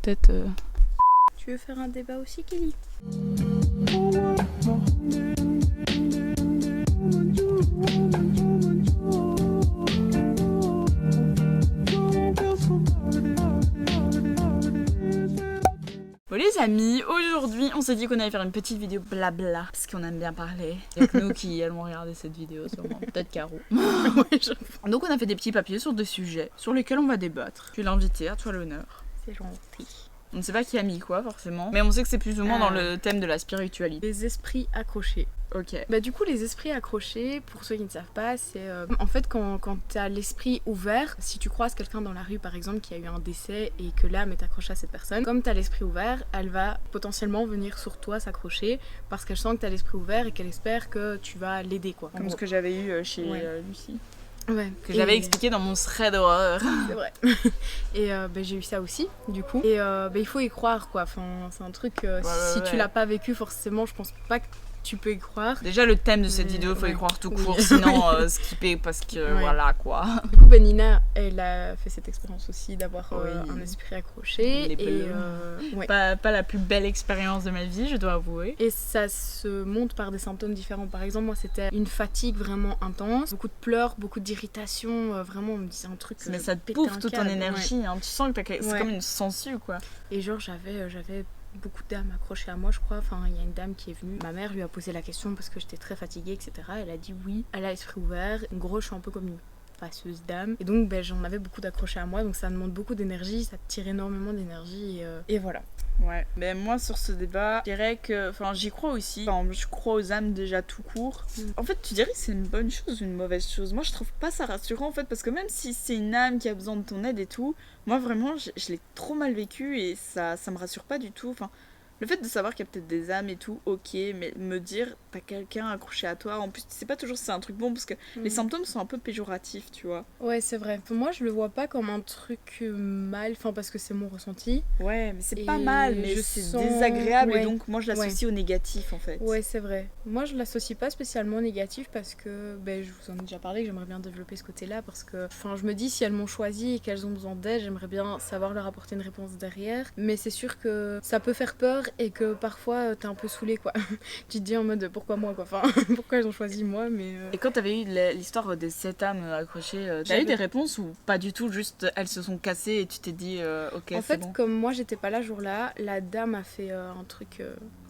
peut-être... Tu veux faire un débat aussi, Kelly? Bon les amis, aujourd'hui on s'est dit qu'on allait faire une petite vidéo blabla parce qu'on aime bien parler. Il y a que nous qui allons regarder cette vidéo sûrement, peut-être Caro. Donc on a fait des petits papiers sur des sujets sur lesquels on va débattre. Tu l'as invité, à toi l'honneur. C'est gentil. On ne sait pas qui a mis quoi forcément, mais on sait que c'est plus ou moins dans le thème de la spiritualité. Les esprits accrochés. Ok. Bah du coup les esprits accrochés, pour ceux qui ne savent pas, c'est en fait quand t'as l'esprit ouvert, si tu croises quelqu'un dans la rue par exemple qui a eu un décès et que l'âme est accrochée à cette personne, comme t'as l'esprit ouvert, elle va potentiellement venir sur toi s'accrocher parce qu'elle sent que t'as l'esprit ouvert et qu'elle espère que tu vas l'aider quoi. Comme ce que j'avais eu chez Lucie. Ouais. Que j'avais expliqué dans mon thread d'horreur. C'est vrai. Et j'ai eu ça aussi, du coup. Et il faut y croire, quoi. Enfin, c'est un truc, si tu l'as pas vécu, forcément, je pense pas que tu peux y croire. Déjà, le thème de cette vidéo, il faut y croire tout court, sinon skipper parce que voilà, quoi. Du coup, Nina, elle a fait cette expérience aussi d'avoir un esprit accroché. Pas la plus belle expérience de ma vie, je dois avouer. Et ça se montre par des symptômes différents. Par exemple, moi, c'était une fatigue vraiment intense, beaucoup de pleurs, beaucoup d'irritation. Vraiment, on me disait un truc. Mais ça te bouffe toute ton énergie. Hein. Tu sens que c'est comme une sangsue, quoi. Et genre, j'avais beaucoup d'âmes accrochées à moi, je crois. Enfin, il y a une dame qui est venue. Ma mère lui a posé la question parce que j'étais très fatiguée, etc. Elle a dit oui. Elle a l'esprit ouvert. En gros, je suis un peu comme une passeuse d'âme. Et donc, j'en avais beaucoup d'accrochés à moi. Donc, ça demande beaucoup d'énergie. Ça tire énormément d'énergie. Et voilà. Ouais, mais moi sur ce débat, je dirais que, enfin j'y crois aussi, enfin, je crois aux âmes déjà tout court. En fait tu dirais que c'est une bonne chose ou une mauvaise chose? Moi je trouve pas ça rassurant en fait, parce que même si c'est une âme qui a besoin de ton aide et tout, moi vraiment je l'ai trop mal vécu et ça me rassure pas du tout. Enfin, le fait de savoir qu'il y a peut-être des âmes et tout, ok, mais me dire t'as quelqu'un accroché à toi, en plus tu sais pas toujours si c'est un truc bon parce que les symptômes sont un peu péjoratifs, tu vois. Ouais, c'est vrai. Pour moi, je le vois pas comme un truc mal, enfin parce que c'est mon ressenti. Ouais, mais c'est pas mal, mais c'est désagréable et donc moi je l'associe au négatif en fait. Ouais, c'est vrai. Moi je l'associe pas spécialement au négatif parce que je vous en ai déjà parlé, que j'aimerais bien développer ce côté-là parce que je me dis si elles m'ont choisi et qu'elles ont besoin d'aide, j'aimerais bien savoir leur apporter une réponse derrière. Mais c'est sûr que ça peut faire peur et que parfois t'es un peu saoulé quoi. Tu te dis en mode pourquoi moi quoi, enfin pourquoi ils ont choisi moi, mais... Et quand t'avais eu l'histoire des 7 âmes accrochées, t'as eu des réponses ou pas du tout, juste elles se sont cassées et tu t'es dit ok en c'est fait bon. Comme moi j'étais pas là ce jour-là, la dame a fait un truc...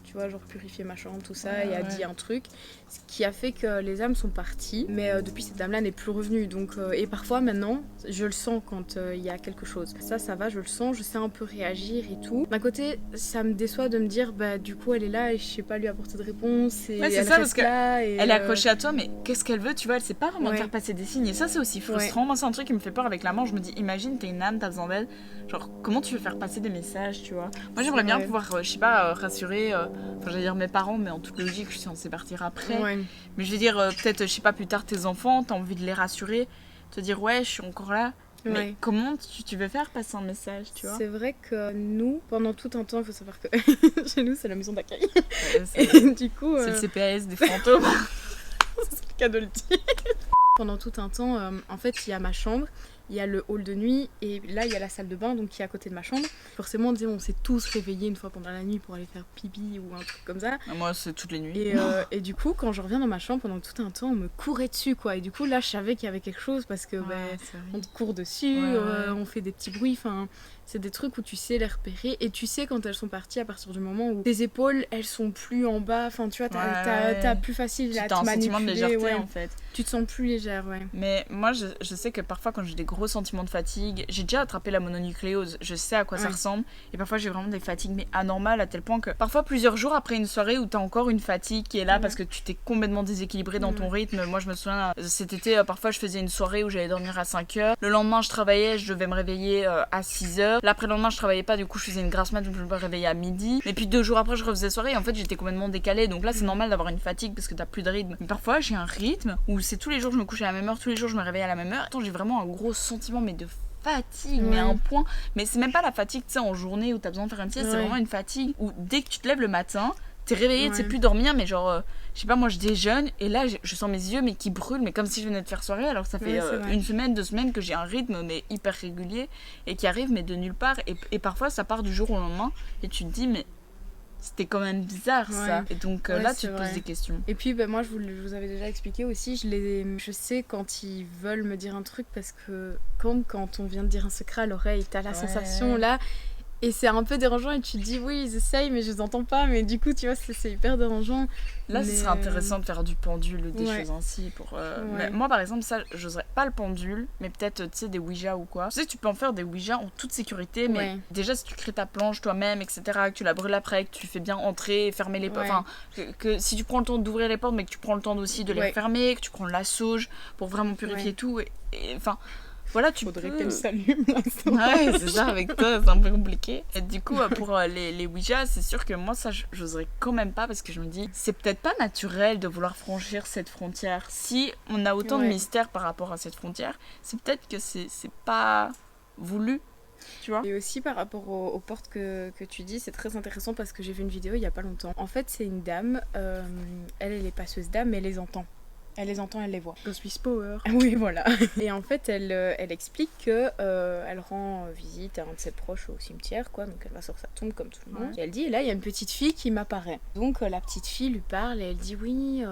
tu vois, genre purifier ma chambre, tout ça, et a dit un truc, ce qui a fait que les âmes sont parties, mais depuis cette dame-là n'est plus revenue, donc, et parfois maintenant, je le sens quand il y a quelque chose. Ça va, je le sens, je sais un peu réagir et tout. D'un côté, ça me déçoit de me dire, du coup, elle est là et je sais pas lui apporter de réponse, et c'est elle ça, reste parce là, et elle est accrochée à toi, mais qu'est-ce qu'elle veut, tu vois, elle sait pas vraiment te faire passer des signes, et ça c'est aussi frustrant. Moi c'est un truc qui me fait peur avec la mort, je me dis, imagine t'es une âme, t'as besoin d'aide, genre comment tu veux faire passer des messages, tu vois. Moi j'aimerais bien pouvoir, je sais pas, rassurer, j'allais dire mes parents, mais en toute logique, je suis censée partir après. Ouais. Mais je veux dire, peut-être, je sais pas, plus tard, tes enfants, t'as envie de les rassurer, te dire, ouais, je suis encore là. Mais comment tu veux faire passer un message, tu vois? C'est vrai que nous, pendant tout un temps, il faut savoir que chez nous, c'est la maison d'accueil. Et du coup... C'est le CPS des fantômes. C'est le cas de le dire. Pendant tout un temps, en fait, il y a ma chambre, il y a le hall de nuit et là il y a la salle de bain donc qui est à côté de ma chambre. Forcément on s'est tous réveillés une fois pendant la nuit pour aller faire pipi ou un truc comme ça. Moi c'est toutes les nuits. Et du coup quand je reviens dans ma chambre pendant tout un temps on me courait dessus quoi, et du coup là je savais qu'il y avait quelque chose parce que on te court dessus, on fait des petits bruits, enfin c'est des trucs où tu sais les repérer et tu sais quand elles sont parties à partir du moment où tes épaules elles sont plus en bas, enfin tu vois t'as plus facile à te manipuler. Sentiment de légèreté en fait. Tu te sens plus légère, Mais moi je sais que parfois quand j'ai des gros sentiments de fatigue, j'ai déjà attrapé la mononucléose, je sais à quoi ça ressemble, et parfois j'ai vraiment des fatigues mais anormales à tel point que parfois plusieurs jours après une soirée où t'as encore une fatigue qui est là parce que tu t'es complètement déséquilibré dans ton rythme. Moi je me souviens cet été parfois je faisais une soirée où j'allais dormir à 5h, le lendemain je travaillais, je devais me réveiller à 6h, l'après lendemain je travaillais pas, du coup je faisais une grasse mat donc je me réveillais à midi, mais puis 2 jours après je refaisais soirée et en fait j'étais complètement décalée, donc là c'est normal d'avoir une fatigue parce que t'as plus de rythme. Mais parfois j'ai un rythme où c'est tous les jours je me couche à la même heure, tous les jours je me réveille à la même heure. Attends, j'ai vraiment un gros sentiment mais de fatigue, mais à un point, mais c'est même pas la fatigue tu sais en journée où t'as besoin de faire une sieste, c'est vraiment une fatigue où dès que tu te lèves le matin t'es réveillé, tu sais plus dormir, mais genre, je sais pas, moi je déjeune et là je sens mes yeux mais qui brûlent, mais comme si je venais de faire soirée, alors que ça fait une semaine, 2 semaines que j'ai un rythme mais hyper régulier et qui arrive mais de nulle part. Et parfois ça part du jour au lendemain et tu te dis, mais c'était quand même bizarre ça. Et donc là tu te poses des questions. Et puis moi je vous avais déjà expliqué aussi, je sais quand ils veulent me dire un truc, parce que comme quand on vient de dire un secret à l'oreille, t'as la sensation là. Et c'est un peu dérangeant et tu te dis oui ils essayent mais je les entends pas, mais du coup tu vois c'est hyper dérangeant. Là ce serait intéressant de faire du pendule ou des choses ainsi pour mais moi par exemple ça j'oserais pas le pendule, mais peut-être tu sais des Ouija ou quoi. Tu sais tu peux en faire des Ouija en toute sécurité, mais déjà si tu crées ta planche toi-même etc, que tu la brûles après, que tu fais bien entrer et fermer les portes, enfin que si tu prends le temps d'ouvrir les portes mais que tu prends le temps aussi de les refermer, que tu prends la sauge pour vraiment purifier tout et enfin voilà, tu faudrait peux... qu'elle s'allume là. Ouais, c'est ça, avec toi, c'est un peu compliqué. Et du coup, pour les Ouija, c'est sûr que moi, ça, j'oserais quand même pas, parce que je me dis, c'est peut-être pas naturel de vouloir franchir cette frontière. Si on a autant de mystère par rapport à cette frontière, c'est peut-être que c'est pas voulu. Tu vois. Et aussi par rapport aux portes que tu dis, c'est très intéressant parce que j'ai vu une vidéo il y a pas longtemps. En fait, c'est une dame, elle est passeuse d'âme, mais elle les entend. Elle les entend, elle les voit. Ghost Power. Oui, voilà. Et en fait, elle explique que elle rend visite à un de ses proches au cimetière, quoi. Donc elle va sur sa tombe comme tout le monde. Et elle dit, et là, il y a une petite fille qui m'apparaît. Donc la petite fille lui parle et elle dit, oui,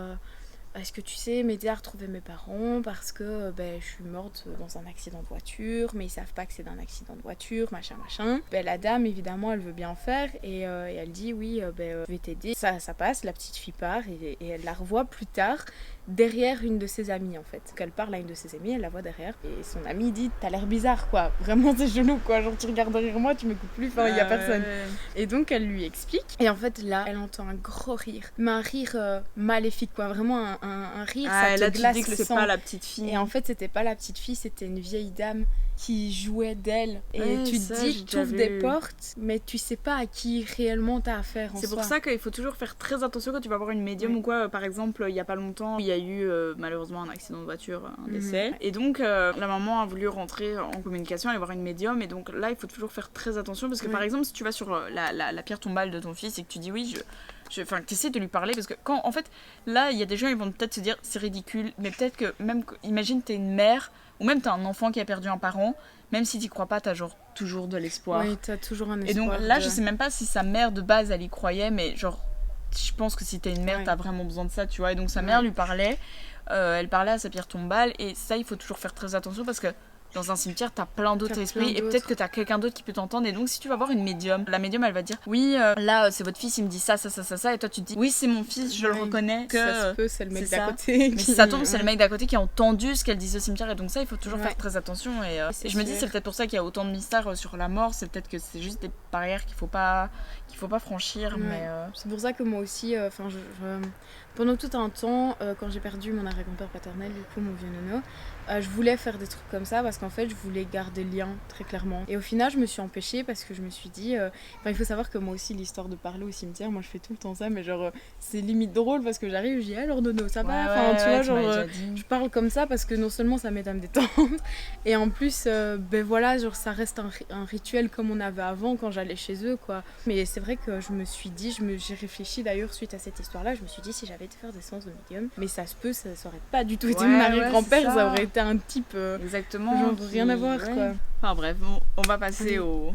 est-ce que tu sais m'aider à retrouver mes parents parce que je suis morte dans un accident de voiture, mais ils savent pas que c'est d'un accident de voiture, machin. La dame, évidemment, elle veut bien faire et elle dit, oui, je vais t'aider. Ça passe, la petite fille part et elle la revoit plus tard derrière une de ses amies en fait. Donc elle parle à une de ses amies, elle la voit derrière et son amie dit t'as l'air bizarre quoi, vraiment tes genoux quoi, genre tu regardes derrière moi, tu m'écoutes plus, enfin il y a personne. Et donc elle lui explique et en fait là elle entend un gros rire, mais un rire maléfique quoi, vraiment un rire, ça te glace le sang. C'est pas la petite fille. Et en fait c'était pas la petite fille, c'était une vieille dame qui jouait d'elle et tu te dis tu ouvres des portes mais tu sais pas à qui réellement t'as affaire en C'est pour ça qu'il faut toujours faire très attention quand tu vas voir une médium ou quoi. Par exemple il y a pas longtemps il y a eu malheureusement un accident de voiture, un décès et donc la maman a voulu rentrer en communication, aller voir une médium et donc là il faut toujours faire très attention parce que par exemple si tu vas sur la pierre tombale de ton fils et que tu dis oui enfin tu essaies de lui parler parce que quand en fait là il y a des gens ils vont peut-être se dire c'est ridicule, mais peut-être que même imagine t'es une mère ou même t'as un enfant qui a perdu un parent, même si t'y crois pas, t'as genre toujours de l'espoir. Oui, t'as toujours un espoir. Et donc là, je sais même pas si sa mère de base elle y croyait, mais genre, je pense que si t'es une mère, t'as vraiment besoin de ça, tu vois. Et donc sa mère lui parlait, elle parlait à sa pierre tombale, et ça, il faut toujours faire très attention parce que dans un cimetière, t'as plein d'autres esprits et peut-être que t'as quelqu'un d'autre qui peut t'entendre. Et donc, si tu vas voir une médium, la médium elle va dire oui, là c'est votre fils, il me dit ça, et toi tu te dis oui, c'est mon fils, je le reconnais. Que ça se peut, c'est le mec d'à côté. Mais si ça tombe, c'est le mec d'à côté qui a entendu ce qu'elle disait au cimetière. Et donc, ça, il faut toujours faire très attention. Et je me dis, c'est peut-être pour ça qu'il y a autant de mystères sur la mort, c'est peut-être que c'est juste des barrières qu'il faut pas franchir. Mais c'est pour ça que moi aussi, pendant tout un temps, quand j'ai perdu mon arrière-grand-père paternel, du coup mon vieux nono, je voulais faire des trucs comme ça parce qu'en fait je voulais garder le lien très clairement. Et au final je me suis empêchée parce que je me suis dit, il faut savoir que moi aussi l'histoire de parler au cimetière, moi je fais tout le temps ça, mais genre c'est limite drôle parce que j'arrive, je dis alors nono ça va, tu vois genre je parle comme ça parce que non seulement ça m'aide à me détendre et en plus voilà genre ça reste un rituel comme on avait avant quand j'allais chez eux quoi. Mais c'est vrai que je me suis dit, j'ai réfléchi d'ailleurs suite à cette histoire là, je me suis dit si j'avais été faire des séances de médium, mais ça se peut, ça aurait pas du tout été mon arrière-grand-père, ça aurait été un type exactement genre rien à voir quoi. Enfin bref, on va passer au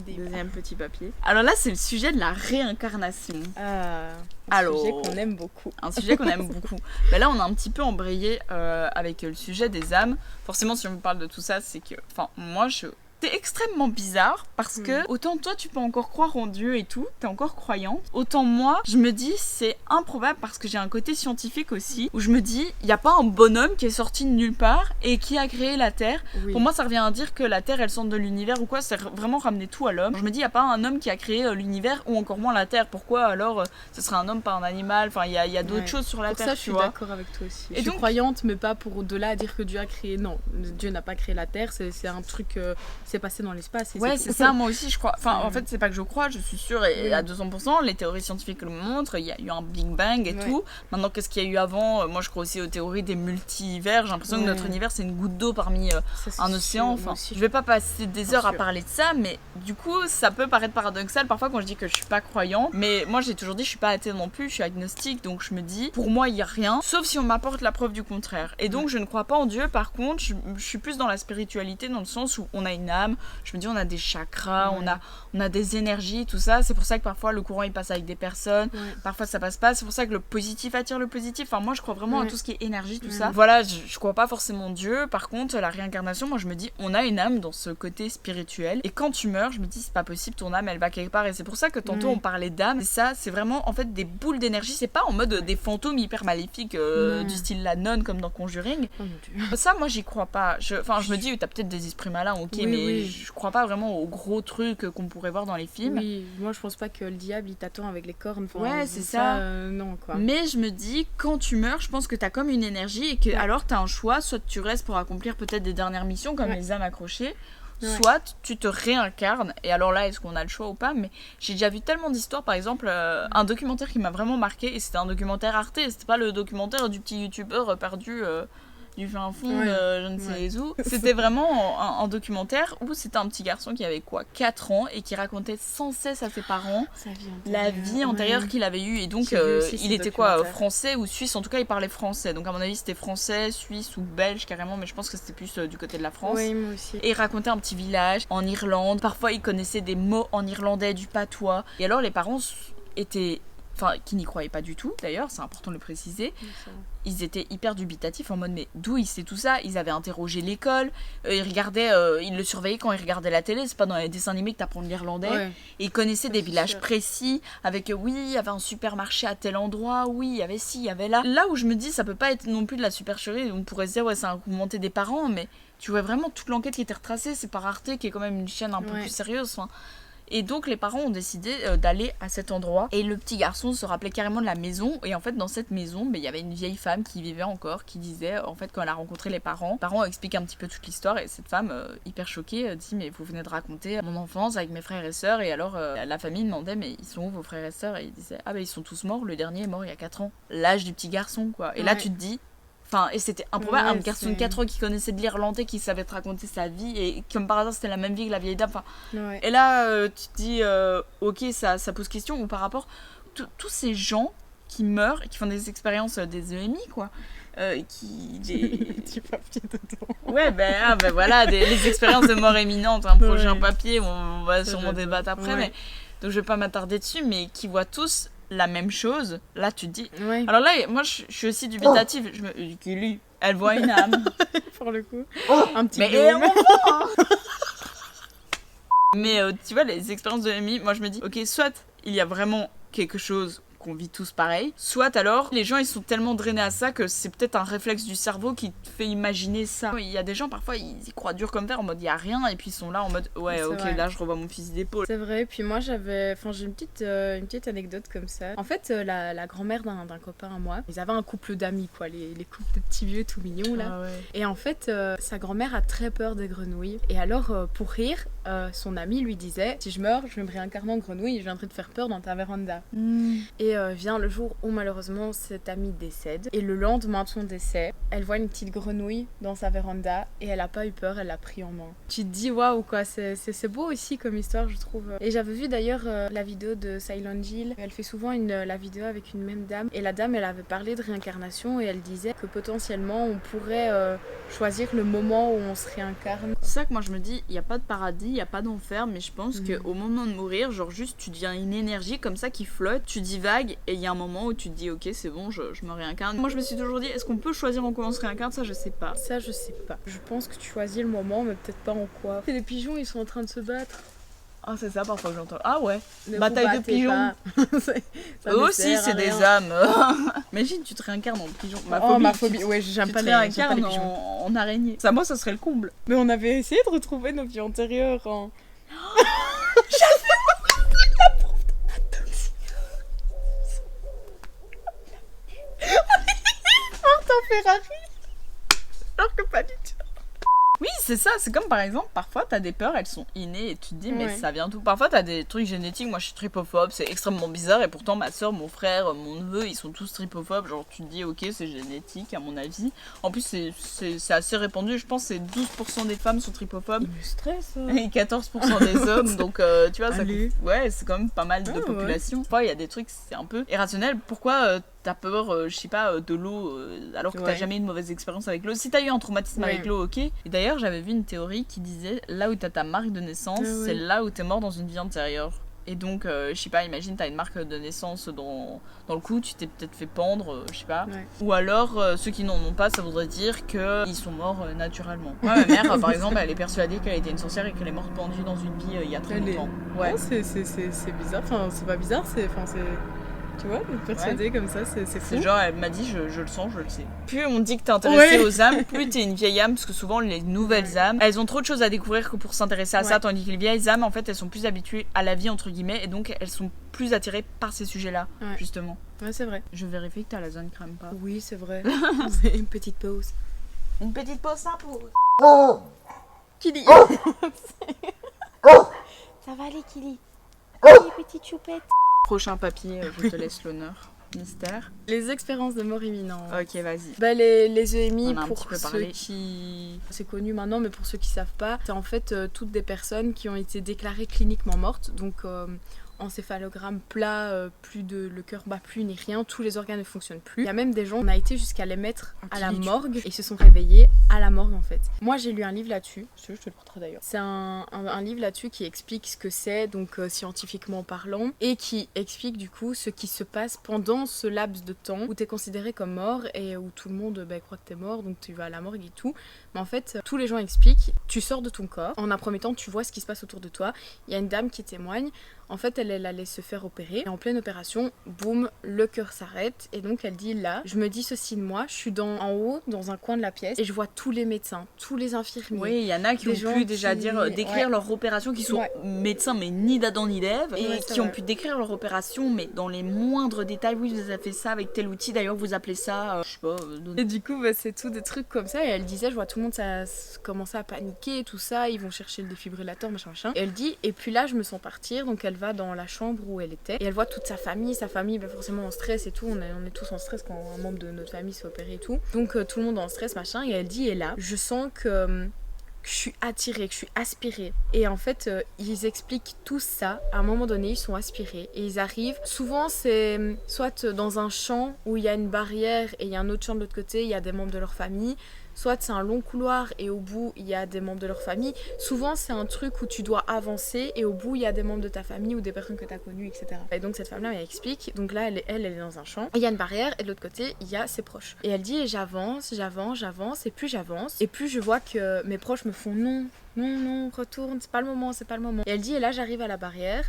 deuxième petit papier. Alors là c'est le sujet de la réincarnation. Sujet qu'on aime beaucoup. Un sujet qu'on aime beaucoup. Ben là on a un petit peu embrayé avec le sujet des âmes. Forcément si on me parle de tout ça c'est que, enfin moi c'est extrêmement bizarre parce que autant toi tu peux encore croire en Dieu et tout, t'es encore croyante, autant moi je me dis c'est improbable parce que j'ai un côté scientifique aussi où je me dis il n'y a pas un bonhomme qui est sorti de nulle part et qui a créé la Terre. Pour moi ça revient à dire que la Terre elle sort de l'univers ou quoi, c'est vraiment ramener tout à l'homme. Je me dis il n'y a pas un homme qui a créé l'univers ou encore moins la Terre, pourquoi alors ce serait un homme pas un animal, enfin il y a d'autres choses sur la Terre. Pour ça je suis d'accord avec toi aussi. Je suis croyante mais pas pour de là à dire que Dieu a créé, non, Dieu n'a pas créé la Terre, c'est un truc c'est passé dans l'espace. Ouais, c'est ça, moi aussi, je crois. Enfin, en fait, c'est pas que je crois, je suis sûre, et à 200%, les théories scientifiques le montrent, il y a eu un Big Bang et tout. Maintenant, qu'est-ce qu'il y a eu avant? Moi, je crois aussi aux théories des multivers. J'ai l'impression que notre univers, c'est une goutte d'eau parmi un océan. Enfin, je vais pas passer des heures à parler de ça, mais du coup, ça peut paraître paradoxal parfois quand je dis que je suis pas croyante. Mais moi, j'ai toujours dit, je suis pas athée non plus, je suis agnostique, donc je me dis, pour moi, il y a rien, sauf si on m'apporte la preuve du contraire. Et donc, je ne crois pas en Dieu. Par contre, je suis plus dans la spiritualité, dans le sens où on a une âme. Je me dis, on a des chakras, on a des énergies, tout ça. C'est pour ça que parfois le courant il passe avec des personnes, parfois ça passe pas. C'est pour ça que le positif attire le positif. Enfin, moi je crois vraiment à tout ce qui est énergie, tout ça. Voilà, je crois pas forcément en Dieu. Par contre, la réincarnation, moi je me dis, on a une âme dans ce côté spirituel. Et quand tu meurs, je me dis, c'est pas possible, ton âme elle va quelque part. Et c'est pour ça que tantôt on parlait d'âme. Et ça, c'est vraiment en fait des boules d'énergie. C'est pas en mode des fantômes hyper maléfiques du style la nonne comme dans Conjuring. Ça, moi j'y crois pas. Enfin, je me dis, t'as peut-être des esprits malins, ok, mais je crois pas vraiment aux gros trucs qu'on pourrait voir dans les films. Oui, moi je pense pas que le diable il t'attend avec les cornes. Enfin, ouais, c'est ça. Non, quoi. Mais je me dis, quand tu meurs, je pense que t'as comme une énergie et que alors t'as un choix, soit tu restes pour accomplir peut-être des dernières missions comme les âmes accrochées, soit tu te réincarnes. Et alors là, est-ce qu'on a le choix ou pas? Mais j'ai déjà vu tellement d'histoires, par exemple, un documentaire qui m'a vraiment marqué, et c'était un documentaire Arte, c'était pas le documentaire du petit youtubeur perdu du fin fond de je ne sais où. C'était vraiment un documentaire où c'était un petit garçon qui avait 4 ans et qui racontait sans cesse à ses parents la vie antérieure qu'il avait eue. Et donc il était français ou suisse, en tout cas il parlait français. Donc à mon avis c'était français, suisse ou belge carrément, mais je pense que c'était plus du côté de la France. Oui, moi aussi. Et il racontait un petit village en Irlande. Parfois il connaissait des mots en irlandais, du patois. Et alors les parents étaient... Enfin, qui n'y croyaient pas du tout, d'ailleurs, c'est important de le préciser. Ils étaient hyper dubitatifs en mode, mais d'où il sait tout ça? Ils avaient interrogé l'école, ils le surveillaient quand ils regardaient la télé, c'est pas dans les dessins animés que t'apprends l'irlandais. Et ils connaissaient des villages précis, avec oui, il y avait un supermarché à tel endroit, oui, il y avait ci, il y avait là. Là où je me dis, ça peut pas être non plus de la supercherie, on pourrait se dire, ouais, c'est un coup monté des parents, mais tu vois vraiment toute l'enquête qui était retracée, c'est par Arte, qui est quand même une chaîne un peu plus sérieuse, enfin. Et donc les parents ont décidé d'aller à cet endroit. Et le petit garçon se rappelait carrément de la maison. Et en fait dans cette maison, il y avait une vieille femme qui vivait encore, qui disait, en fait quand elle a rencontré les parents expliquent un petit peu toute l'histoire. Et cette femme, hyper choquée, dit, mais vous venez de raconter mon enfance avec mes frères et sœurs. Et alors la famille demandait, mais ils sont où vos frères et sœurs? Et ils disaient, ah ils sont tous morts, le dernier est mort il y a 4 ans. L'âge du petit garçon quoi. Et là tu te dis... Enfin, et c'était improbable, un garçon de 4 ans qui connaissait de l'irlandais, qui savait te raconter sa vie, et comme par hasard c'était la même vie que la vieille dame. Enfin, et là, tu te dis, ok, ça pose question, ou par rapport tous ces gens qui meurent, et qui font des expériences des EMI, quoi. Du papier dedans. Ouais, ben voilà, les expériences de mort imminente, un prochain papier, on va sûrement débattre après, mais donc je vais pas m'attarder dessus, mais qui voient tous la même chose. Là tu te dis alors là moi je suis aussi dubitative, je me dis elle voit une âme pour le coup un petit mais tu vois les expériences de Amy, moi je me dis ok, soit il y a vraiment quelque chose qu'on vit tous pareil, soit alors les gens ils sont tellement drainés à ça que c'est peut-être un réflexe du cerveau qui te fait imaginer ça. Il y a des gens parfois ils y croient dur comme fer en mode il y a rien, et puis ils sont là en mode ouais ok là je revois mon fusil d'épaule. C'est vrai, puis moi j'ai une petite anecdote comme ça. En fait la grand-mère d'un copain à moi, ils avaient un couple d'amis quoi, les couples de petits vieux tout mignons là. Et en fait sa grand-mère a très peur des grenouilles, et alors pour rire son ami lui disait, si je meurs je vais me réincarner en grenouille et je viendrai te faire peur dans ta véranda. Et vient le jour où malheureusement cet ami décède, et le lendemain de son décès elle voit une petite grenouille dans sa véranda et elle a pas eu peur, elle l'a pris en main. Tu te dis waouh quoi, c'est beau aussi comme histoire je trouve. Et j'avais vu d'ailleurs la vidéo de Silent Hill, elle fait souvent la vidéo avec une même dame, et la dame elle avait parlé de réincarnation et elle disait que potentiellement on pourrait choisir le moment où on se réincarne. C'est ça que moi je me dis, il n'y a pas de paradis, il n'y a pas d'enfer, mais je pense qu'au moment de mourir, genre juste tu deviens une énergie comme ça qui flotte, tu divagues, et il y a un moment où tu te dis ok c'est bon, je me réincarne. Moi je me suis toujours dit, est-ce qu'on peut choisir en quoi on se réincarne? Ça je sais pas. Je pense que tu choisis le moment, mais peut-être pas en quoi. Et les pigeons ils sont en train de se battre. Ah c'est ça parfois que j'entends. Ah ouais, bataille de pigeons. Eux aussi c'est des âmes. Imagine tu te réincarnes en pigeon. Ma phobie. Ouais, j'aime pas les pigeons. En araignée. Ça moi ça serait le comble. Mais on avait essayé de retrouver nos vies antérieures en... J'avais la prof d'anatomie. Ferrari. Alors que pas du tout. Oui, c'est ça. C'est comme par exemple, parfois t'as des peurs, elles sont innées et tu te dis, mais Ouais. ça vient d'où? Parfois t'as des trucs génétiques. Moi je suis tripophobe, c'est extrêmement bizarre. Et pourtant ma soeur, mon frère, mon neveu, ils sont tous tripophobes. Genre tu te dis, ok, c'est génétique à mon avis. En plus, c'est assez répandu. Je pense que c'est 12% des femmes sont tripophobes. Il me stresse. Et 14% des hommes, donc tu vois, ça, Allez. ouais, c'est quand même pas mal de Ah, ouais. population. Parfois, il y a des trucs, c'est un peu irrationnel. Pourquoi t'as peur, je sais pas, de l'eau alors que t'as Ouais. jamais eu une mauvaise expérience avec l'eau? Si t'as eu un traumatisme Ouais. avec l'eau, ok. Et d'ailleurs, j'avais vu une théorie qui disait là où t'as ta marque de naissance, Ah, ouais. c'est là où t'es mort dans une vie antérieure. Et donc, je sais pas, imagine t'as une marque de naissance dans le cou, tu t'es peut-être fait pendre, je sais pas. Ouais. Ou alors, ceux qui n'en ont pas, ça voudrait dire qu'ils sont morts naturellement. Moi, ma mère, par exemple, elle est persuadée qu'elle était une sorcière et qu'elle est morte pendue dans une vie il y a très Elle est- longtemps. Ouais. Ouais, c'est bizarre. Enfin, c'est pas bizarre, c'est. Tu vois, d'être persuadé comme ça, c'est fou. C'est genre, elle m'a dit, je le sens, je le sais. Plus on dit que t'es intéressée Ouais. aux âmes, plus t'es une vieille âme, parce que souvent les nouvelles âmes, elles ont trop de choses à découvrir que pour s'intéresser à ça, Ouais. tandis que les vieilles âmes, en fait, elles sont plus habituées à la vie, entre guillemets, et donc elles sont plus attirées par ces sujets-là, Ouais. justement. Ouais, c'est vrai. Je vérifie que ta lasagne crame pas. Oui, c'est vrai. C'est une petite pause. Une petite pause ça pour... Kili. Ça va aller, Kili. Petite choupette. Prochain papier, je te laisse l'honneur. Mystère. Les expériences de mort imminente. Ok, vas-y. Bah, les EMI, On a un pour petit peu ceux parlé. qui... C'est connu maintenant, mais pour ceux qui savent pas, c'est en fait toutes des personnes qui ont été déclarées cliniquement mortes. Donc, encéphalogramme plat, plus de le cœur bat plus ni rien, tous les organes ne fonctionnent plus. Il y a même des gens, on a été jusqu'à les mettre à la Qui- morgue et ils se sont réveillés à la morgue en fait. Moi j'ai lu un livre là-dessus, je te le porterai d'ailleurs. C'est un livre là-dessus qui explique ce que c'est, donc scientifiquement parlant, et qui explique du coup ce qui se passe pendant ce laps de temps où tu es considéré comme mort et où tout le monde croit que tu es mort, donc tu vas à la morgue et tout. Mais en fait, tous les gens expliquent, tu sors de ton corps, en un premier temps tu vois ce qui se passe autour de toi, il y a une dame qui témoigne. En fait, elle allait se faire opérer. Et en pleine opération, boum, le cœur s'arrête. Et donc, elle dit là, je me dis ceci de moi, je suis en haut, dans un coin de la pièce, et je vois tous les médecins, tous les infirmiers. Oui, il y en a qui Des ont gens pu déjà qui- décrire ouais. leur opération, qui sont Ouais. médecins mais ni d'Adam ni d'Ève, et Ouais, c'est qui ont vrai. pu décrire leur opération mais dans les moindres détails. Oui, vous avez fait ça avec tel outil, d'ailleurs vous appelez ça, je sais pas... Et du coup, bah, c'est tout des trucs comme ça. Et elle disait, je vois tout le monde ça commencer à paniquer et tout ça. Ils vont chercher le défibrillateur, machin, machin. Et elle dit, et puis là, je me sens partir. Donc elle va dans la chambre où elle était. Et elle voit toute sa famille. Sa famille, bah, forcément en stress et tout. On est tous en stress quand un membre de notre famille se fait opérer et tout. Donc tout le monde en stress, machin. Et elle dit, et là, je sens que je suis attirée, que je suis aspirée. Et en fait, ils expliquent tout ça. À un moment donné, ils sont aspirés et ils arrivent. Souvent, c'est soit dans un champ où il y a une barrière et il y a un autre champ de l'autre côté, il y a des membres de leur famille. Soit c'est un long couloir et au bout, il y a des membres de leur famille. Souvent, c'est un truc où tu dois avancer et au bout, il y a des membres de ta famille ou des personnes que tu as connues, etc. Et donc, cette femme-là, elle explique. Donc là, elle est dans un champ. Et il y a une barrière et de l'autre côté, il y a ses proches. Et elle dit, et j'avance. Et plus j'avance, et plus je vois que mes proches me font non, retourne, c'est pas le moment. Et elle dit, et là, j'arrive à la barrière.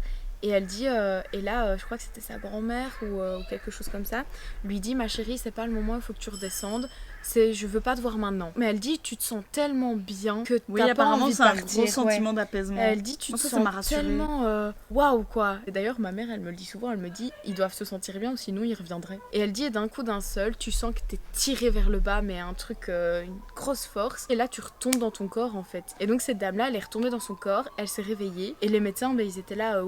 Et elle dit, et là, je crois que c'était sa grand-mère ou quelque chose comme ça, lui dit, ma chérie, c'est pas le moment, il faut que tu redescendes. Je veux pas te voir maintenant. Mais elle dit, tu te sens tellement bien que Oui, t'as pas apparemment envie de c'est un partir. gros sentiment d'apaisement. Elle dit, tu Moi, te ça m'a sens rassurée. tellement waouh quoi. Et d'ailleurs, ma mère, elle me le dit souvent, elle me dit, ils doivent se sentir bien ou sinon ils reviendraient. Et elle dit, et d'un coup d'un seul, tu sens que t'es tiré vers le bas, mais un truc, une grosse force. Et là, tu retombes dans ton corps en fait. Et donc, cette dame-là, elle est retombée dans son corps, elle s'est réveillée. Et les médecins, ils étaient là,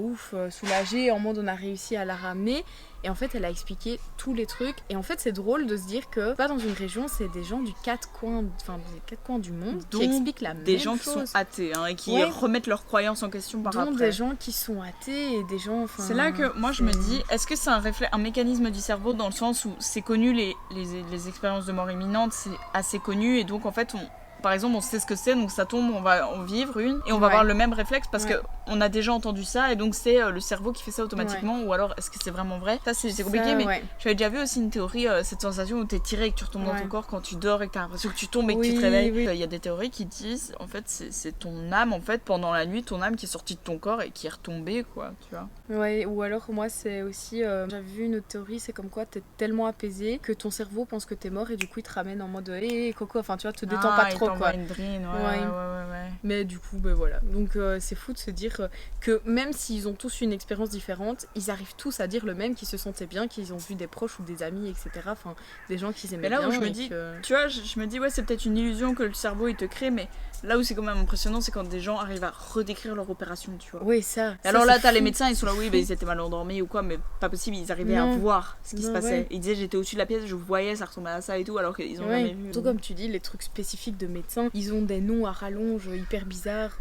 soulagés. En mode, on a réussi à la ramener. Et en fait, elle a expliqué tous les trucs. Et en fait, c'est drôle de se dire que, pas dans une région, c'est des gens des quatre coins du monde Dont qui expliquent la même Des gens chose. qui sont athées hein, et qui Ouais. remettent leurs croyances en question par Dont après. des gens qui sont athées et des gens... enfin, C'est là que moi je me c'est- dis, est-ce que c'est un mécanisme du cerveau dans le sens où c'est connu, les expériences de mort imminente, c'est assez connu et donc en fait par exemple on sait ce que c'est, donc ça tombe, on va en vivre une et on va Ouais. avoir le même réflexe parce Ouais. que on a déjà entendu ça et donc c'est le cerveau qui fait ça automatiquement ou alors est-ce que c'est vraiment vrai? Ça c'est compliqué Ça, mais ouais. j'avais déjà vu aussi une théorie, cette sensation où t'es tiré et que tu retombes dans Ouais. ton corps quand tu dors et que t'as l'impression que tu tombes et que tu Oui, te réveilles. oui. Il y a des théories qui disent en fait c'est ton âme en fait pendant la nuit, ton âme qui est sortie de ton corps et qui est retombée quoi, tu vois. Ouais, ou alors moi c'est aussi, j'avais vu une autre théorie, c'est comme quoi t'es tellement apaisé que ton cerveau pense que t'es mort et du coup il te ramène en mode hé coco, enfin tu vois, te détends pas il trop quoi. Wayne, Ouais. ouais. Mais du coup, ben voilà. Donc c'est fou de se dire que même s'ils ont tous une expérience différente, ils arrivent tous à dire le même, qu'ils se sentaient bien, qu'ils ont vu des proches ou des amis, etc. Enfin, des gens qu'ils aimaient Mais là bien. où je me dis, tu vois, je me dis, ouais, c'est peut-être une illusion que le cerveau il te crée, mais là où c'est quand même impressionnant, c'est quand des gens arrivent à redécrire leur opération, tu vois. Oui, ça. Et alors là, t'as les fou. médecins, ils sont là, oui, bah, ils étaient mal endormis ou quoi, mais pas possible, ils arrivaient à Non. voir ce qui se Non, passait. ouais. Ils disaient, j'étais au-dessus de la pièce, je voyais, ça ressemblait à ça et tout, alors qu'ils ont jamais vu. Tout comme tu dis, les trucs spécifiques de médecins, ils ont des noms à rallonge hyper bizarres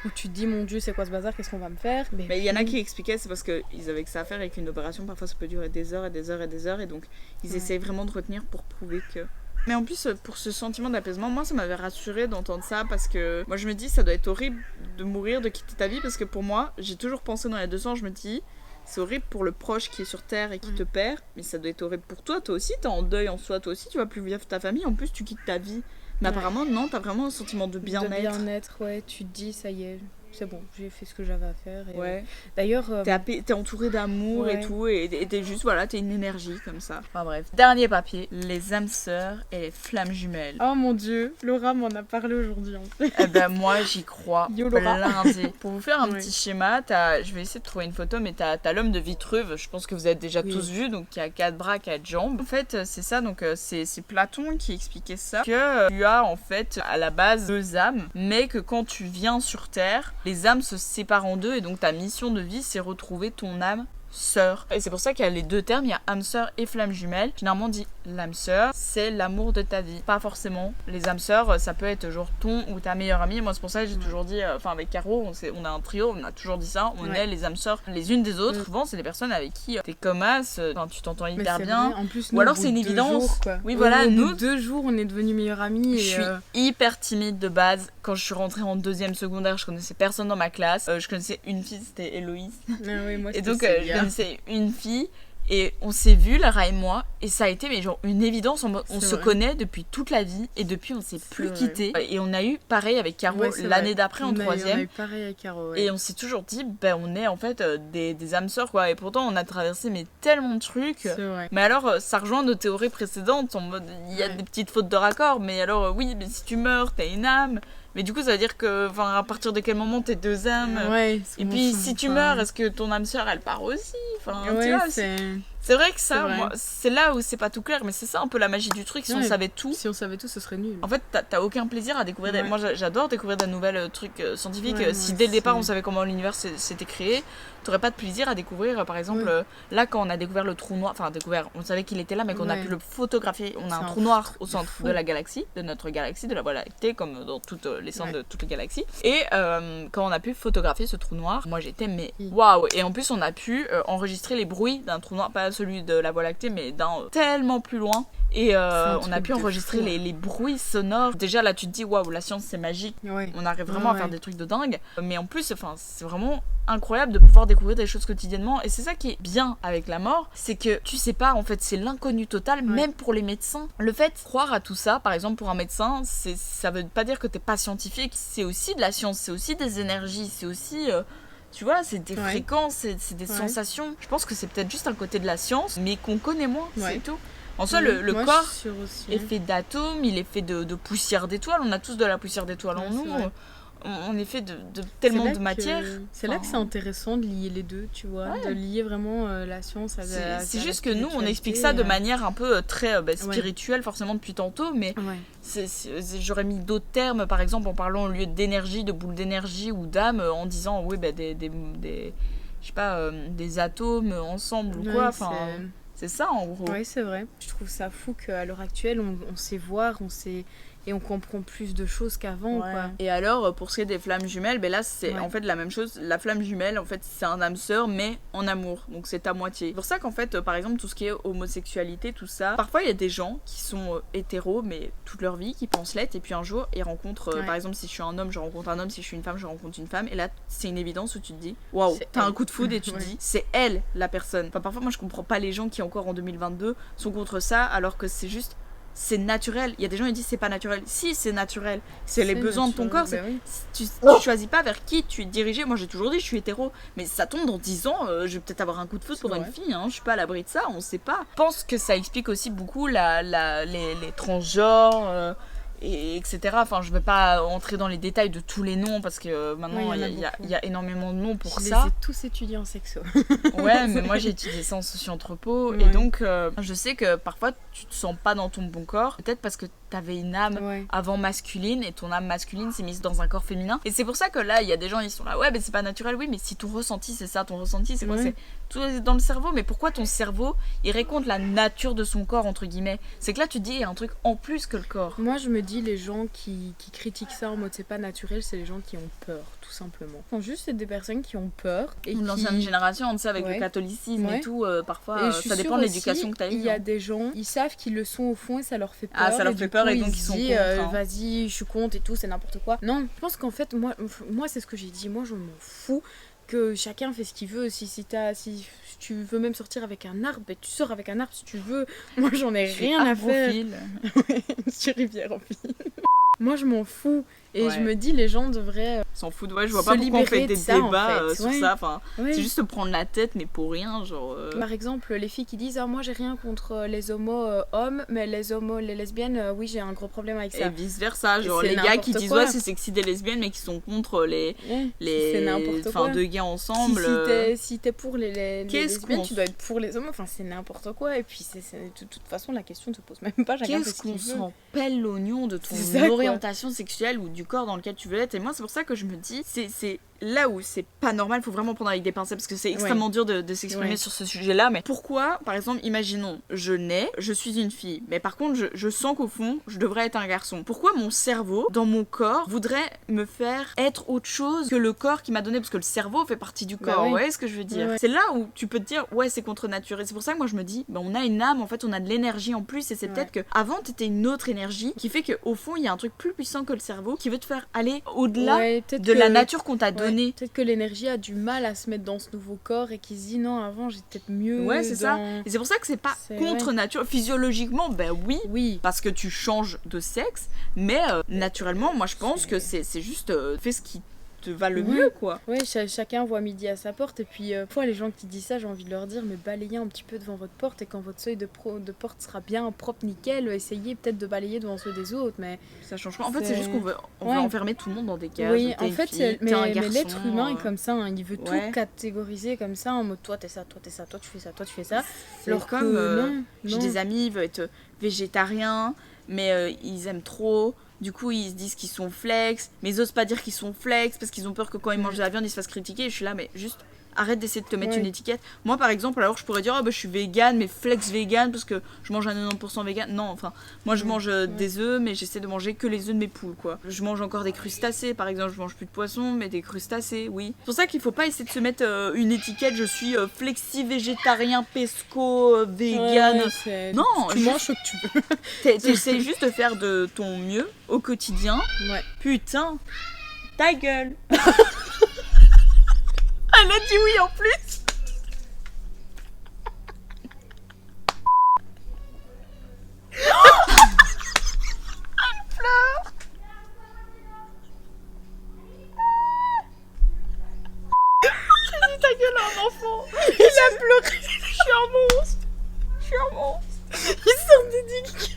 où tu te dis, mon Dieu, c'est quoi ce bazar, qu'est-ce qu'on va me faire? Mais il y en a qui expliquaient, c'est parce qu'ils avaient que ça à faire et qu'une opération, parfois, ça peut durer des heures et des heures et des heures, et donc ils essayaient vraiment de retenir pour prouver que. Mais en plus, pour ce sentiment d'apaisement, moi ça m'avait rassurée d'entendre ça parce que moi je me dis ça doit être horrible de mourir, de quitter ta vie parce que pour moi, j'ai toujours pensé dans les 200, je me dis c'est horrible pour le proche qui est sur terre et qui te perd, mais ça doit être horrible pour toi, toi aussi t'es en deuil en soi, toi aussi tu vas plus vivre ta famille, en plus tu quittes ta vie. Mais apparemment non, t'as vraiment un sentiment de bien-être. De bien-être, ouais, tu te dis ça y est, c'est bon, j'ai fait ce que j'avais à faire. Et, ouais. D'ailleurs, t'es entouré d'amour ouais. et tout, et t'es juste, voilà, t'es une énergie comme ça. Enfin bref. Dernier papier, les âmes sœurs et les flammes jumelles. Oh mon Dieu, Laura m'en a parlé aujourd'hui en fait. Eh ben moi j'y crois Yo, Laura. blindé. Pour vous faire un Ouais. petit schéma, je vais essayer de trouver une photo, mais t'as l'homme de Vitruve, je pense que vous avez déjà tous vu, donc qui a 4 bras, 4 jambes. En fait c'est ça, donc c'est Platon qui expliquait ça, que tu as en fait à la base 2 âmes, mais que quand tu viens sur Terre, les âmes se séparent en 2 et donc ta mission de vie c'est retrouver ton âme sœur. Et c'est pour ça qu'il y a les 2 termes, il y a âme sœur et flamme jumelle. Généralement on dit l'âme sœur, c'est l'amour de ta vie. Pas forcément. Les âmes sœurs, ça peut être genre ton ou ta meilleure amie. Moi c'est pour ça que j'ai toujours dit, enfin avec Caro, on a un trio, on a toujours dit ça, on est les âmes sœurs les unes des autres. Souvent c'est des personnes avec qui t'es comme as, tu t'entends hyper bien. Vrai. En plus, ou alors c'est une évidence. Jours, quoi. Oui voilà, au nous bout de 2 jours on est devenus meilleures amies. Je suis hyper timide de base. Quand je suis rentrée en 2e secondaire, je connaissais personne dans ma classe. Je connaissais une fille, c'était Héloïse. Ah oui, moi, et donc je connaissais une fille et on s'est vus, Lara et moi, et ça a été mais genre une évidence, on se connaît depuis toute la vie et depuis on s'est plus quittés. Et on a eu pareil avec Caro l'année d'après en 3e. On a eu pareil avec Caro, et on s'est toujours dit ben on est en fait des âmes sœurs quoi, et pourtant on a traversé mais tellement de trucs. Mais alors ça rejoint nos théories précédentes en mode il y a des petites fautes de raccord, mais alors oui mais si tu meurs t'as une âme. Mais du coup, ça veut dire que, à partir de quel moment t'es 2 âmes. Et puis, si tu meurs, est-ce que ton âme sœur, elle part aussi? Tu vois, c'est vrai que ça, moi, c'est là où c'est pas tout clair, mais c'est ça un peu la magie du truc. Si on savait tout. Si on savait tout, ce serait nul. En fait, t'as aucun plaisir à découvrir. Moi, j'adore découvrir des nouvelles trucs scientifiques. Si dès le départ, on savait comment l'univers s'était créé, t'aurais pas de plaisir à découvrir. Par exemple, là, quand on a découvert le trou noir, on savait qu'il était là, mais qu'on a pu le photographier. On a un trou noir au centre de la galaxie, de notre galaxie, de la Voie lactée, comme dans toutes les centres de toutes les galaxies. Et quand on a pu photographier ce trou noir, moi j'étais mais waouh. Et en plus, on a pu enregistrer les bruits d'un trou noir, pas celui de la Voie lactée, mais d'un tellement plus loin. Et on a pu enregistrer les bruits sonores. Déjà là, tu te dis waouh, la science c'est magique. On arrive vraiment à faire des trucs de dingue. Mais en plus, c'est vraiment incroyable de pouvoir découvrir des choses quotidiennement. Et c'est ça qui est bien avec la mort, c'est que tu sais pas, en fait, c'est l'inconnu total, même pour les médecins. Le fait de croire à tout ça, par exemple pour un médecin, ça veut pas dire que t'es pas scientifique. C'est aussi de la science, c'est aussi des énergies, c'est aussi tu vois, c'est des fréquences, c'est des sensations. Je pense que c'est peut-être juste un côté de la science, mais qu'on connaît moins, c'est tout. En soi, le corps est fait d'atomes, il est fait de poussière d'étoiles. On a tous de la poussière d'étoiles en nous. On est fait de tellement de matière. C'est là que c'est intéressant de lier les deux, tu vois. De lier vraiment la science à la c'est juste que nous, on explique ça de manière un peu très spirituelle, forcément depuis tantôt. Mais j'aurais mis d'autres termes, par exemple, en parlant au lieu d'énergie, de boule d'énergie ou d'âme, en disant je sais pas, des atomes ensemble ou quoi. C'est ça en gros. Oui, c'est vrai. Je trouve ça fou qu'à l'heure actuelle, on sait voir, et on comprend plus de choses qu'avant, quoi. Et alors, pour ce qui est des flammes jumelles, ben là, c'est en fait la même chose. La flamme jumelle, en fait, c'est un âme sœur, mais en amour. Donc, c'est à moitié. C'est pour ça qu'en fait, par exemple, tout ce qui est homosexualité, tout ça, parfois, il y a des gens qui sont hétéros, mais toute leur vie, qui pensent l'être, et puis un jour, ils rencontrent, par exemple, si je suis un homme, je rencontre un homme, si je suis une femme, je rencontre une femme, et là, c'est une évidence où tu te dis, waouh, t'as un coup de foudre, et tu te dis, c'est elle, la personne. Enfin, parfois, moi, je comprends pas les gens qui, encore en 2022, sont contre ça, alors que c'est juste... c'est naturel. Il y a des gens qui disent c'est pas naturel. Si, c'est naturel. C'est les besoins de ton corps. Tu choisis pas vers qui tu es dirigé. Moi, j'ai toujours dit je suis hétéro. Mais ça tombe dans 10 ans, je vais peut-être avoir un coup de foudre pour une fille. Je suis pas à l'abri de ça, on sait pas. Je pense que ça explique aussi beaucoup les transgenres et etc. Enfin, je vais pas entrer dans les détails de tous les noms parce que maintenant il y a énormément de noms pour ça. Je les ai tous étudiés en sexo. Ouais, mais moi j'ai étudié ça en socio-anthropo et donc je sais que parfois tu te sens pas dans ton bon corps, peut-être parce que t'avais une âme avant masculine et ton âme masculine s'est mise dans un corps féminin. Et c'est pour ça que là, il y a des gens, ils sont là, ouais, mais c'est pas naturel, oui, mais si ton ressenti c'est ça, ton ressenti c'est quoi? C'est tout est dans le cerveau, mais pourquoi ton cerveau il raconte la nature de son corps, entre guillemets? C'est que là, tu te dis, il y a un truc en plus que le corps. Moi, je me dis, les gens qui critiquent ça en mode c'est pas naturel, c'est les gens qui ont peur, tout simplement. Enfin, juste, c'est des personnes qui ont peur. Et l'ancienne génération, on sait, avec le catholicisme et tout, parfois, ça dépend de l'éducation que t'as eue. Il y a des gens, ils savent qu'ils le sont au fond et ça leur fait peur. Ah, ça leur fait peur et donc ils sont contre. Vas-y, je suis contre et tout, c'est n'importe quoi. Non, je pense qu'en fait, moi c'est ce que j'ai dit. Moi, je m'en fous que chacun fait ce qu'il veut. Si tu veux même sortir avec un arbre, ben, tu sors avec un arbre si tu veux. Moi, j'en ai rien à faire. Sur Rivière en fil. Moi, je m'en fous. Et je me dis, les gens devraient s'en foutent. Ouais, je vois pas pourquoi on fait des débats sur ça. Enfin, c'est juste se prendre la tête, mais pour rien. Genre, Par exemple, les filles qui disent moi j'ai rien contre les homos mais les lesbiennes, oui, j'ai un gros problème avec ça. Et vice versa. Genre, les gars qui disent c'est sexy des lesbiennes, mais qui sont contre les deux gars ensemble. Si t'es pour les lesbiennes, tu dois être pour les homos. Enfin, c'est n'importe quoi. Et puis, de toute façon, la question ne se pose même pas. Qu'est-ce qu'on s'en pèle l'oignon de ton orientation sexuelle ou du corps dans lequel tu veux être? Et moi, c'est pour ça que je me dis, c'est là où c'est pas normal, faut vraiment prendre avec des pincettes parce que c'est extrêmement dur de s'exprimer sur ce sujet-là. Mais pourquoi, par exemple, imaginons, je nais, je suis une fille, mais par contre, je sens qu'au fond, je devrais être un garçon. Pourquoi mon cerveau, dans mon corps, voudrait me faire être autre chose que le corps qui m'a donné? Parce que le cerveau fait partie du corps, vous voyez ce que je veux dire? C'est là où tu peux te dire, ouais, c'est contre nature. Et c'est pour ça que moi, je me dis, on a une âme, en fait, on a de l'énergie en plus, et c'est peut-être que avant t'étais une autre énergie qui fait qu'au fond, il y a un truc plus puissant que le cerveau qui veut te faire aller au-delà de la nature qu'on t'a donnée. Peut-être que l'énergie a du mal à se mettre dans ce nouveau corps et qu'il se dit non, avant j'ai peut-être mieux. Ouais, c'est ça. Et c'est pour ça que c'est pas contre nature. Physiologiquement, oui, parce que tu changes de sexe, mais naturellement, moi je pense que c'est juste fais ce qui te va le mieux, quoi. Ouais, chacun voit midi à sa porte. Et puis, parfois, les gens qui disent ça, j'ai envie de leur dire, mais balayez un petit peu devant votre porte. Et quand votre seuil de porte sera bien propre, nickel, essayez peut-être de balayer devant ceux des autres. Mais ça change pas. En fait, c'est juste qu'on veut enfermer tout le monde dans des cases. Oui, en fait, mais l'être humain est comme ça. Hein, il veut tout catégoriser comme ça, en mode toi, t'es ça, toi, t'es ça, toi, tu fais ça, toi, tu fais ça. Alors comme j'ai des amis, ils veulent être végétariens, mais ils aiment trop. Du coup, ils se disent qu'ils sont flex, mais ils osent pas dire qu'ils sont flex parce qu'ils ont peur que quand ils mangent de la viande, ils se fassent critiquer. Et je suis là, mais juste arrête d'essayer de te mettre une étiquette. Moi, par exemple, alors je pourrais dire, je suis végane, mais flex végane parce que je mange à 90% végane. Non, enfin, moi je mange des œufs, mais j'essaie de manger que les œufs de mes poules, quoi. Je mange encore des crustacés, par exemple, je mange plus de poisson, mais des crustacés, oui. C'est pour ça qu'il faut pas essayer de se mettre une étiquette, je suis flexi, végétarien, pesco, végane. Non, tu manges ce que tu veux. T'essayes juste de faire de ton mieux au quotidien. Ouais. Putain, ta gueule. Elle a dit oui en plus. Elle pleure. J'ai dit ta gueule à un enfant. Il a pleuré. Je suis un monstre. Ils sont dédicaces.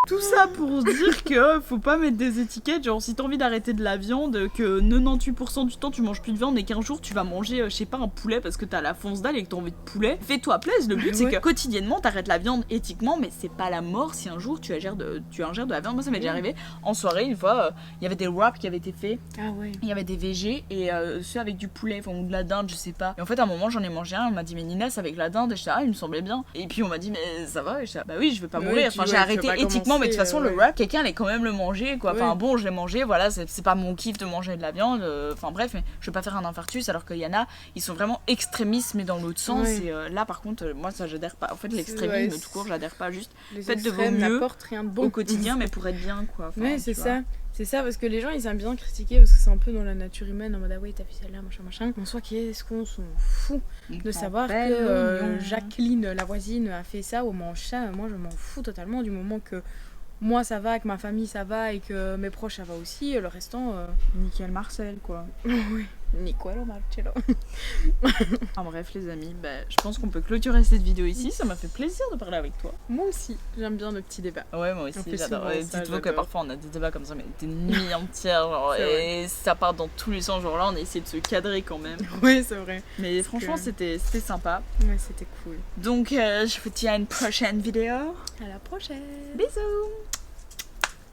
Tout ça pour dire que faut pas mettre des étiquettes, genre si t'as envie d'arrêter de la viande, que 98% du temps tu manges plus de viande et qu'un jour tu vas manger, je sais pas, un poulet parce que t'as la fonce dalle et que t'as envie de poulet, fais-toi plaisir. Le but c'est que quotidiennement t'arrêtes la viande éthiquement, mais c'est pas la mort si un jour tu ingères de la viande. Moi ça m'est déjà arrivé en soirée une fois, il y avait des wraps qui avaient été faits, il y avait des végés et ceux avec du poulet, ou de la dinde, je sais pas. Et en fait à un moment j'en ai mangé un, on m'a dit mais Nina c'est avec la dinde, et j'étais il me semblait bien. Et puis on m'a dit mais ça va, et j'étais bah oui je veux pas mourir, enfin j'ai arrêté éthiquement. Mais de toute façon, le wrap, quelqu'un allait quand même le manger, quoi. Enfin bon, je l'ai mangé, voilà, c'est pas mon kiff de manger de la viande. Enfin bref, mais je vais pas faire un infarctus, alors qu'il y en a, ils sont vraiment extrémistes, mais dans l'autre sens. Et là, par contre, moi, ça, j'adhère pas. En fait, l'extrémisme, tout court, j'adhère pas. Juste faites de vos mieux au quotidien, mais pour être bien, quoi. Enfin, ouais, c'est ça. C'est ça, parce que les gens, ils aiment bien critiquer, parce que c'est un peu dans la nature humaine, en mode, ah ouais, t'as fait celle-là, machin. En soi, qu'est-ce qu'on s'en fout de savoir que Jacqueline, la voisine, a fait ça ou mange ça. Moi, je m'en fous totalement du moment que moi, ça va, que ma famille, ça va, et que mes proches, ça va aussi. Le restant... Nickel Marcel, quoi. Oui. Nicolo Marcello. En bref les amis, je pense qu'on peut clôturer cette vidéo ici. Ça m'a fait plaisir de parler avec toi. Moi aussi, j'aime bien le petit débat. Ouais, moi On aussi, fait j'adore. souvent Et ça, dites-vous que j'adore. parfois on a des débats comme ça, mais des nuits entières, genre, C'est vrai. et ça part dans tous les sens. Genre là, on a essayé de se cadrer quand même. Oui, c'est vrai. Mais franchement, que- c'était sympa. Ouais, c'était cool. Donc, je vous dis à une prochaine vidéo. À la prochaine. Bisous.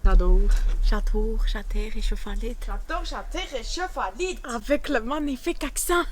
J'adore Chater et Chefalit. J'adore, j'adore, et chefalit. Avec le magnifique accent.